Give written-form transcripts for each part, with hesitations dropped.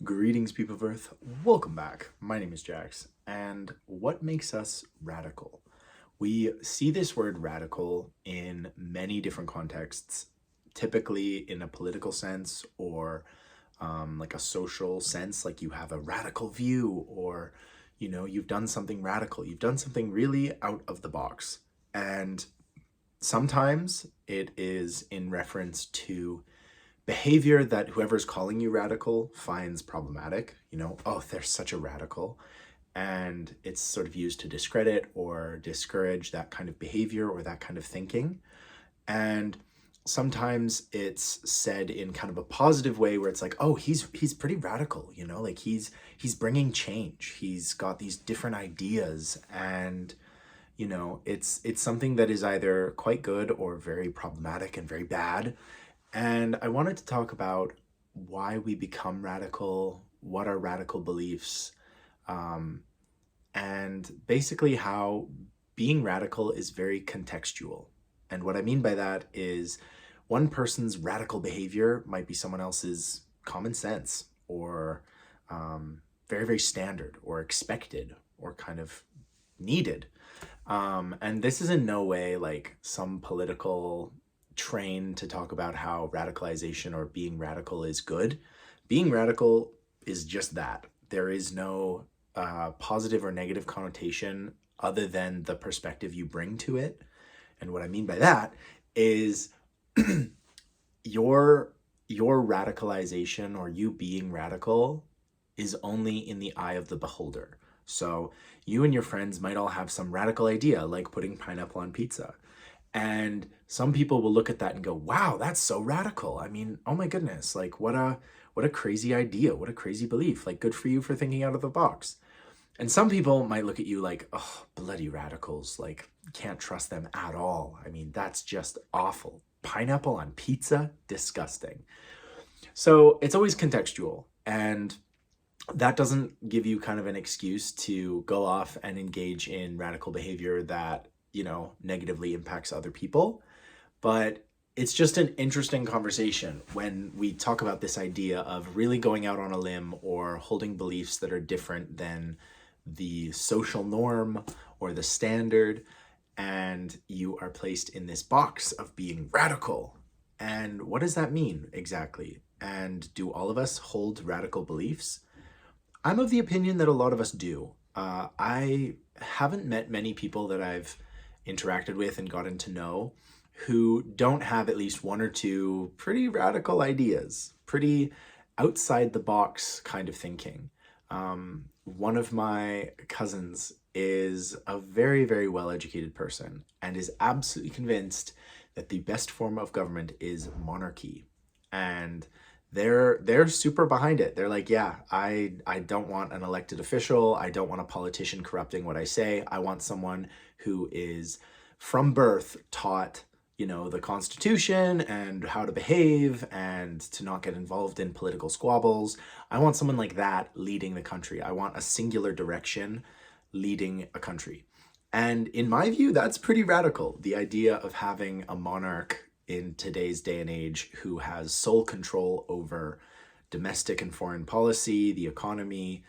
Greetings, people of Earth. Welcome back. My name is Jax, and what makes us radical? We see this word radical in many different contexts, typically in a political sense or like a social sense, like you have a radical view or, you've done something radical. You've done something really out of the box. And sometimes it is in reference to behavior that whoever's calling you radical finds problematic. Oh, they're such a radical. And it's sort of used to discredit or discourage that kind of behavior or that kind of thinking. And sometimes it's said in kind of a positive way where it's like, oh, he's pretty radical, like he's bringing change. He's got these different ideas, and it's something that is either quite good or very problematic and very bad. And I wanted to talk about why we become radical, what are radical beliefs, and basically how being radical is very contextual. And what I mean by that is one person's radical behavior might be someone else's common sense or very, very standard or expected or kind of needed. And this is in no way like some political train to talk about how radicalization or being radical is good. Being radical is just that. There is no positive or negative connotation other than the perspective you bring to it. And what I mean by that is your radicalization or you being radical is only in the eye of the beholder. So you and your friends might all have some radical idea, like putting pineapple on pizza. And some people will look at that and go, wow, that's so radical. I mean, oh my goodness, like what a crazy idea, what a crazy belief, like good for you for thinking out of the box. And some people might look at you like, oh, bloody radicals, like can't trust them at all. I mean, that's just awful. Pineapple on pizza, disgusting. So it's always contextual, and that doesn't give you kind of an excuse to go off and engage in radical behavior that negatively impacts other people. But it's just an interesting conversation when we talk about this idea of really going out on a limb or holding beliefs that are different than the social norm or the standard, and you are placed in this box of being radical. And what does that mean exactly? And do all of us hold radical beliefs? I'm of the opinion that a lot of us do. I haven't met many people that I've interacted with and gotten to know who don't have at least one or two pretty radical ideas, pretty outside the box kind of thinking. One of my cousins is a very, very well-educated person and is absolutely convinced that the best form of government is monarchy. And they're super behind it. They're like, yeah, I don't want an elected official. I don't want a politician corrupting what I say. I want someone who is from birth taught, the Constitution and how to behave and to not get involved in political squabbles. I want someone like that leading the country. I want a singular direction leading a country. And in my view, that's pretty radical. The idea of having a monarch in today's day and age who has sole control over domestic and foreign policy, the economy,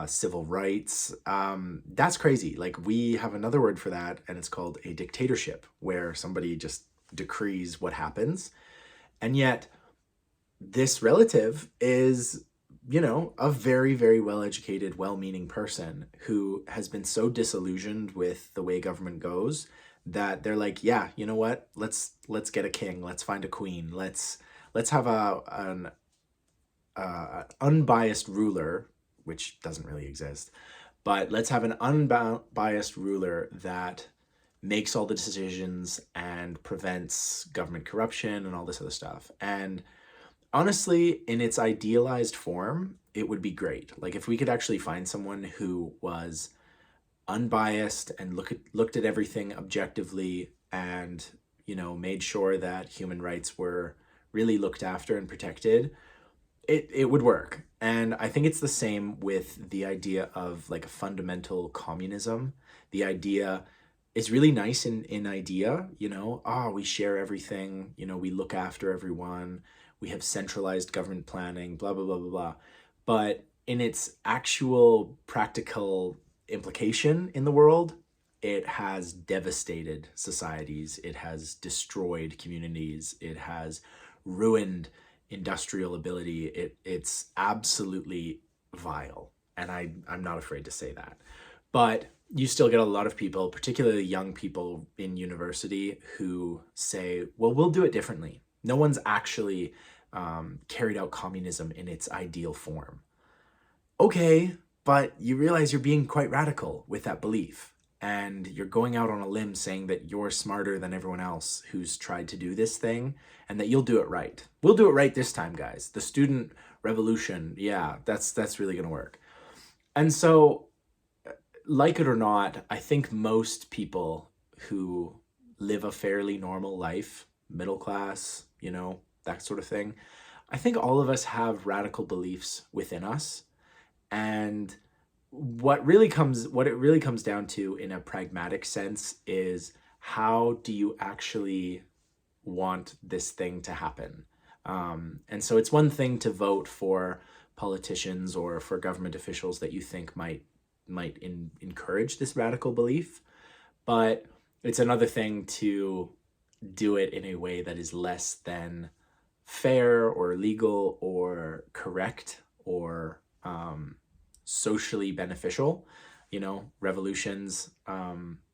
civil rights. That's crazy. Like, we have another word for that, and it's called a dictatorship, where somebody just decrees what happens. And yet this relative is, a very, very well-educated, well-meaning person who has been so disillusioned with the way government goes that they're like, yeah, you know what? Let's get a king. Let's find a queen. Let's have an unbiased ruler, which doesn't really exist, but let's have an unbiased ruler that makes all the decisions and prevents government corruption and all this other stuff. And honestly, in its idealized form, it would be great. Like, if we could actually find someone who was unbiased and looked at everything objectively and, made sure that human rights were really looked after and protected, it would work. And I think it's the same with the idea of like a fundamental communism. The idea is really nice in idea, we share everything, we look after everyone, we have centralized government planning, blah, blah, blah, blah, blah. but in its actual practical implication in the world, it has devastated societies. It has destroyed communities. It has ruined industrial ability. It's absolutely vile. And I'm not afraid to say that. But you still get a lot of people, particularly young people in university, who say, well, we'll do it differently. No one's actually carried out communism in its ideal form. Okay, but you realize you're being quite radical with that belief. And you're going out on a limb saying that you're smarter than everyone else who's tried to do this thing and that you'll do it right. We'll do it right this time, guys. The student revolution, yeah, that's really going to work. And so, like it or not, I think most people who live a fairly normal life, middle class, that sort of thing, I think all of us have radical beliefs within us. And what it really comes down to in a pragmatic sense is, how do you actually want this thing to happen? And so it's one thing to vote for politicians or for government officials that you think might encourage this radical belief, but it's another thing to do it in a way that is less than fair or legal or correct or socially beneficial, revolutions,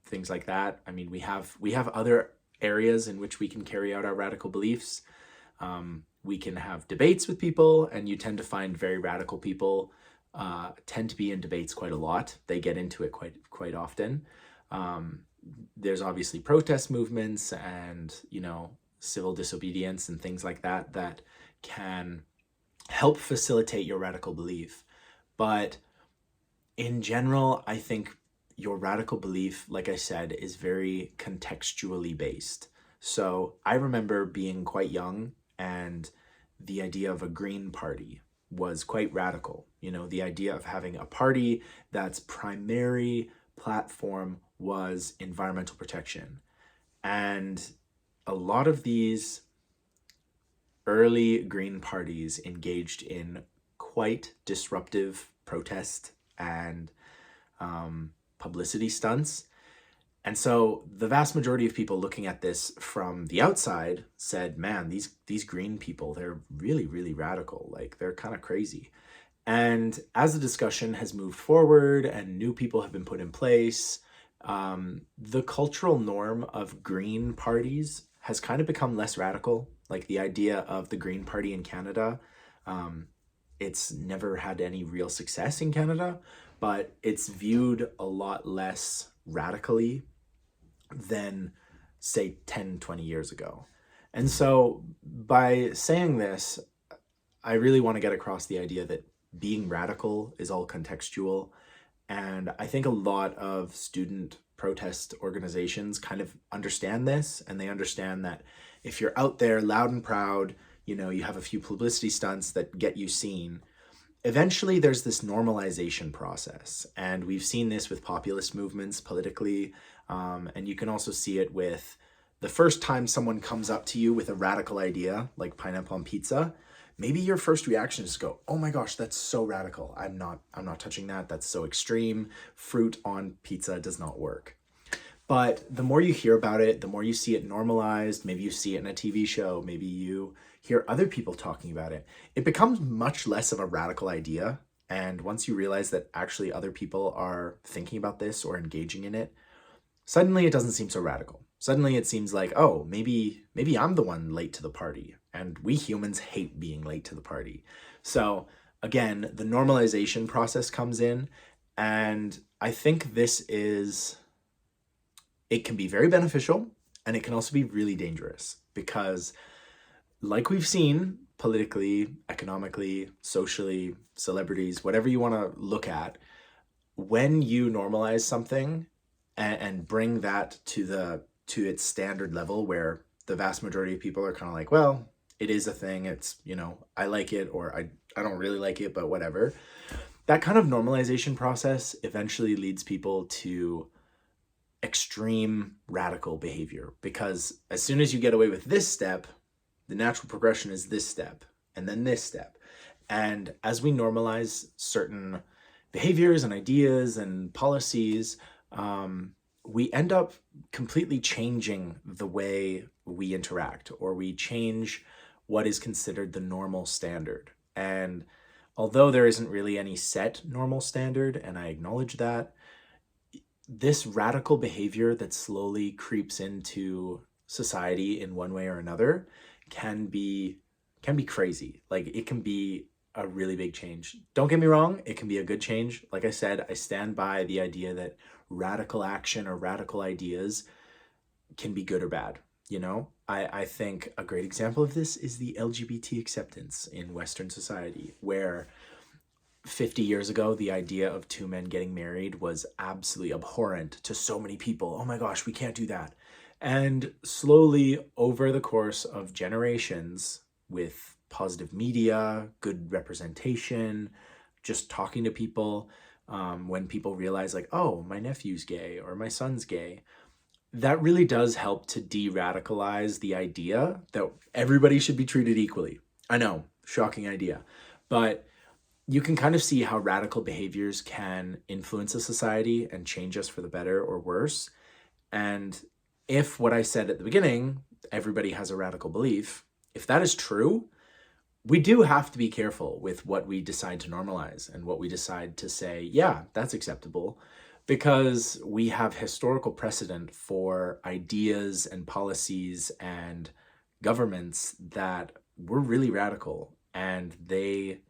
things like that. I mean, we have other areas in which we can carry out our radical beliefs. We can have debates with people, and you tend to find very radical people tend to be in debates quite a lot. They get into it quite often. There's obviously protest movements and, civil disobedience and things like that can help facilitate your radical belief. But in general, I think your radical belief, like I said, is very contextually based. So I remember being quite young, and the idea of a green party was quite radical. The idea of having a party that's primary platform was environmental protection. And a lot of these early green parties engaged in quite disruptive protest and publicity stunts. And so the vast majority of people looking at this from the outside said, man, these green people, they're really, really radical. Like, they're kind of crazy. And as the discussion has moved forward and new people have been put in place, the cultural norm of green parties has kind of become less radical. Like, the idea of the Green Party in Canada, it's never had any real success in Canada, but it's viewed a lot less radically than, say, 10, 20 years ago. And so by saying this, I really want to get across the idea that being radical is all contextual. And I think a lot of student protest organizations kind of understand this, and they understand that if you're out there loud and proud, you have a few publicity stunts that get you seen, eventually there's this normalization process. And we've seen this with populist movements politically, and you can also see it with the first time someone comes up to you with a radical idea, like pineapple on pizza. Maybe your first reaction is to go, oh my gosh, that's so radical. I'm not touching that. That's so extreme. Fruit on pizza does not work. But the more you hear about it, the more you see it normalized. Maybe you see it in a TV show. Maybe you hear other people talking about it. It becomes much less of a radical idea. And once you realize that actually other people are thinking about this or engaging in it, suddenly it doesn't seem so radical. Suddenly it seems like, oh, maybe I'm the one late to the party. And we humans hate being late to the party. So again, the normalization process comes in. And I think it can be very beneficial, and it can also be really dangerous, because like we've seen politically, economically, socially, celebrities, whatever you want to look at, when you normalize something and bring that to its standard level, where the vast majority of people are kind of like, well, it is a thing. It's, I like it, or I don't really like it, but whatever. That kind of normalization process eventually leads people to extreme radical behavior, because as soon as you get away with this step, the natural progression is this step and then this step. And as we normalize certain behaviors and ideas and policies, we end up completely changing the way we interact, or we change what is considered the normal standard. And although there isn't really any set normal standard, and I acknowledge that, this radical behavior that slowly creeps into society in one way or another can be crazy. Like, it can be a really big change. Don't get me wrong, it can be a good change. Like I said, I stand by the idea that radical action or radical ideas can be good or bad. I think a great example of this is the LGBT acceptance in Western society, where 50 years ago, the idea of two men getting married was absolutely abhorrent to so many people. Oh my gosh, we can't do that. And slowly, over the course of generations, with positive media, good representation, just talking to people, when people realize, like, oh, my nephew's gay or my son's gay, that really does help to de-radicalize the idea that everybody should be treated equally. I know, shocking idea. But you can kind of see how radical behaviors can influence a society and change us for the better or worse. And if what I said at the beginning, everybody has a radical belief, if that is true, we do have to be careful with what we decide to normalize and what we decide to say, yeah, that's acceptable, because we have historical precedent for ideas and policies and governments that were really radical, and they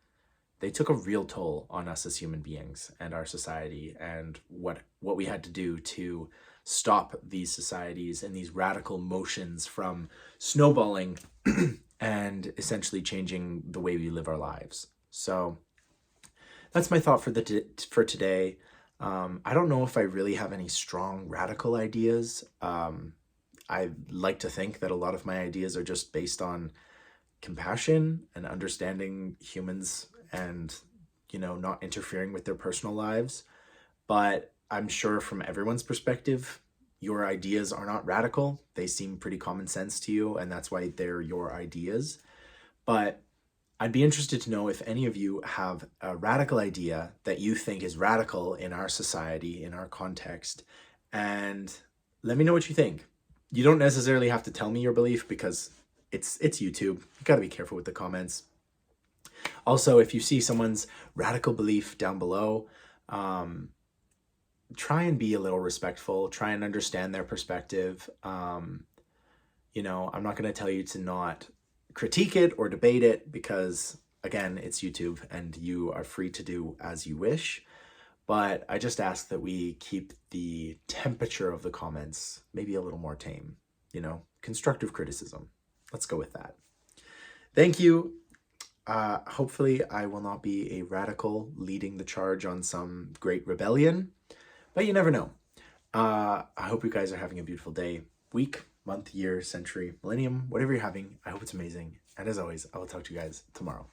took a real toll on us as human beings and our society, and what we had to do to stop these societies and these radical motions from snowballing and essentially changing the way we live our lives. So that's my thought for today. I don't know if I really have any strong radical ideas. I like to think that a lot of my ideas are just based on compassion and understanding humans, and not interfering with their personal lives. But I'm sure from everyone's perspective, your ideas are not radical. They seem pretty common sense to you, and that's why they're your ideas. But I'd be interested to know if any of you have a radical idea that you think is radical in our society, in our context, and let me know what you think. You don't necessarily have to tell me your belief, because it's YouTube. You gotta be careful with the comments. Also, if you see someone's radical belief down below, try and be a little respectful. Try and understand their perspective. I'm not going to tell you to not critique it or debate it, because, again, it's YouTube and you are free to do as you wish. But I just ask that we keep the temperature of the comments maybe a little more tame. Constructive criticism. Let's go with that. Thank you. Hopefully I will not be a radical leading the charge on some great rebellion, but you never know. I hope you guys are having a beautiful day, week, month, year, century, millennium, whatever you're having. I hope it's amazing. And as always, I will talk to you guys tomorrow.